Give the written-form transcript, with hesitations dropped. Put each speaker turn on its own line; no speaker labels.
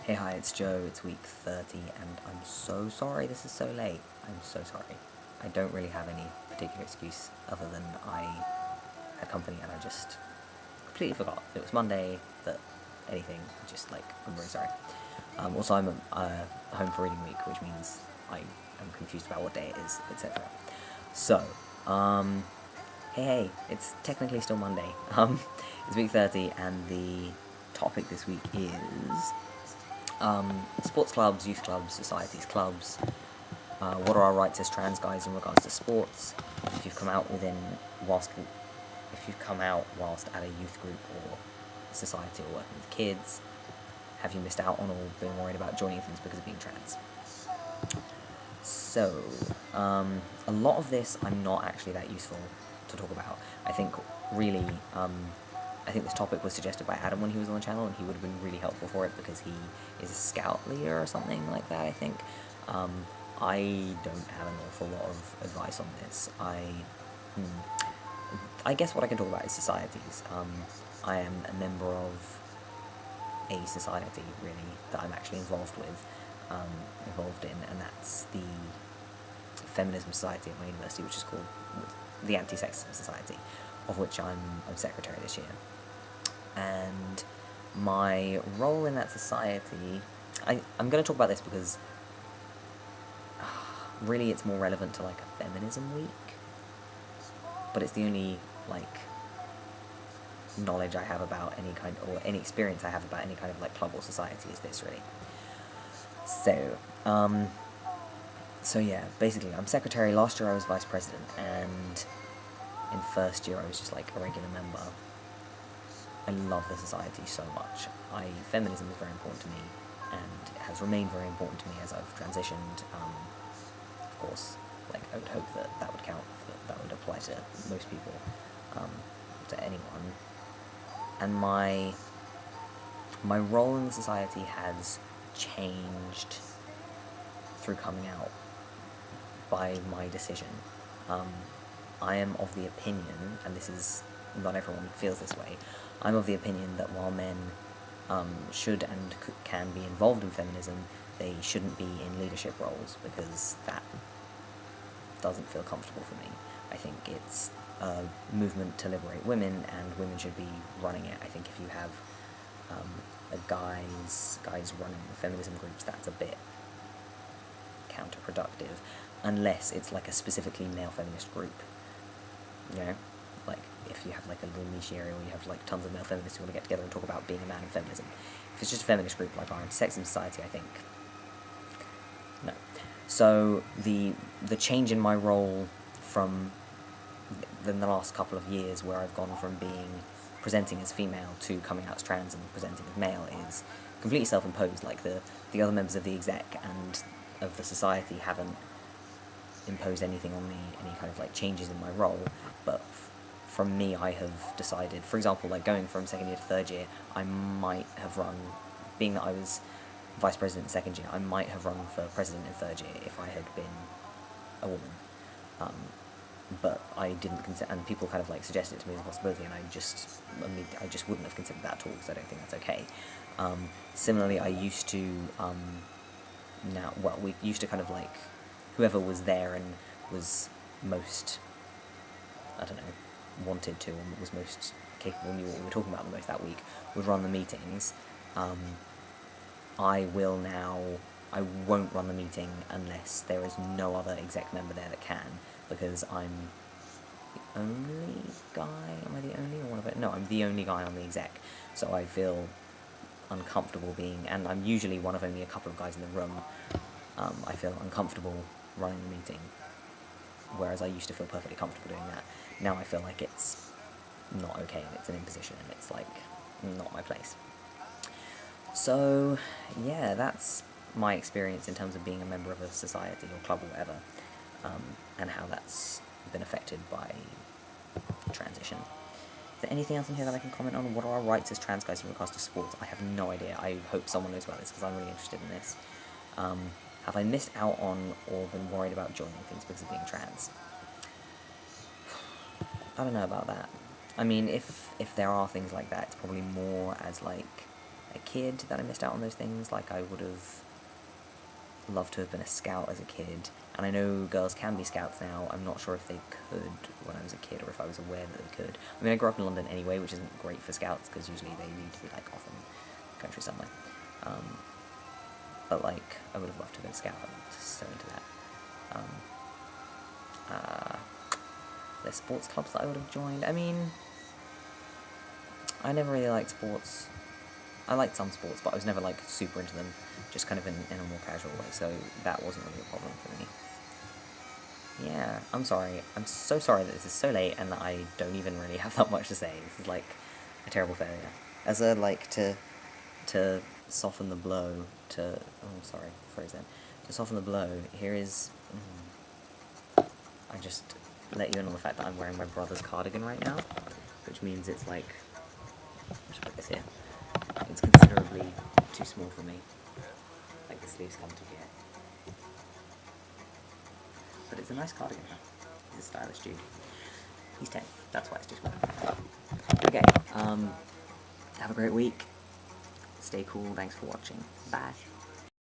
Hey, hi, it's Joe. It's week 30, and I'm so sorry this is so late. I'm so sorry. I don't really have any particular excuse other than I had company and I just completely forgot. It was Monday, that anything, I'm really sorry. Also, I'm home for reading week, which means I am confused about what day it is, etc. So, hey, it's technically still Monday. It's week 30, and the topic this week is sports clubs, youth clubs, societies, clubs. What are our rights as trans guys in regards to sports? If you've come out whilst at a youth group or society or working with kids, have you missed out on or been worried about joining things because of being trans? So, a lot of this I'm not actually that useful to talk about. I think really, I think this topic was suggested by Adam when he was on the channel, and he would have been really helpful for it because he is a scout leader or something like that, I think. I don't have an awful lot of advice on this. I guess what I can talk about is societies. I am a member of a society, really, that I'm actually involved in, and that's the Feminism Society at my university, which is called the Anti-Sexism Society, of which I'm secretary this year. And my role in that society, I'm going to talk about this because really it's more relevant to like a feminism week, but it's the only knowledge I have about any kind, or any experience I have about any kind of club or society is this, really. So yeah, basically I'm secretary. Last year I was vice president, and in first year I was just a regular member. I love the society so much. Feminism is very important to me, and it has remained very important to me as I've transitioned. Of course, I would hope that would count, that would apply to most people, to anyone. And my role in the society has changed through coming out by my decision. I am of the opinion, and this is, not everyone feels this way, I'm of the opinion that while men should and can be involved in feminism, they shouldn't be in leadership roles, because that doesn't feel comfortable for me. I think it's a movement to liberate women, and women should be running it. I think if you have guys running the feminism groups, that's a bit counterproductive, unless it's a specifically male feminist group, you know? If you have a little niche area where you have tons of male feminists who want to get together and talk about being a man in feminism. If it's just a feminist group like our Anti-Sexism Society, I think no. So the change in my role from the last couple of years, where I've gone from presenting as female to coming out as trans and presenting as male, is completely self-imposed. The other members of the exec and of the society haven't imposed anything on me, any kind of changes in my role, but from me, I have decided, for example, going from second year to third year, I might have run, being that I was vice president in second year, I might have run for president in third year if I had been a woman. But I didn't consider, and people kind of suggested it to me as a possibility, and I just wouldn't have considered that at all, because I don't think that's okay. Similarly, I used to, we used to whoever was there and was most, wanted to, and was most capable, knew what we were talking about the most that week, would run the meetings. I won't run the meeting unless there is no other exec member there that can, because I'm the only guy. Am I the only, or one of it? No, I'm the only guy on the exec, so I feel uncomfortable and I'm usually one of only a couple of guys in the room. I feel uncomfortable running the meeting, whereas I used to feel perfectly comfortable doing that. Now I feel like it's not okay, and it's an imposition, and it's not my place. So yeah, that's my experience in terms of being a member of a society or club or whatever, and how that's been affected by transition. Is there anything else in here that I can comment on? What are our rights as trans guys in regards to sports? I have no idea. I hope someone knows about this, because I'm really interested in this. Have I missed out on or been worried about joining things because of being trans? I don't know about that. I mean, if there are things like that, it's probably more as a a kid that I missed out on those things. Like, I would have loved to have been a scout as a kid, and I know girls can be scouts now. I'm not sure if they could when I was a kid, or if I was aware that they could. I mean, I grew up in London anyway, which isn't great for scouts, because usually they need to be, like, off in the country somewhere. But, like, I would have loved to have been a scout. I'm just so into that. There's sports clubs that I would have joined. I mean, I never really liked sports. I liked some sports, but I was never, like, super into them, just kind of in a more casual way, so that wasn't really a problem for me. Yeah, I'm sorry. I'm so sorry that this is so late and that I don't even really have that much to say. This is, like, a terrible failure. As a, like, to soften the blow, to soften the blow, here is, I just let you in on the fact that I'm wearing my brother's cardigan right now, which means it's, like, I should put this here. It's considerably too small for me. Like, the sleeves come to here. But it's a nice cardigan. He's a stylish dude. He's 10. That's why it's too small. Okay, have a great week. Stay cool. Thanks for watching. Bye.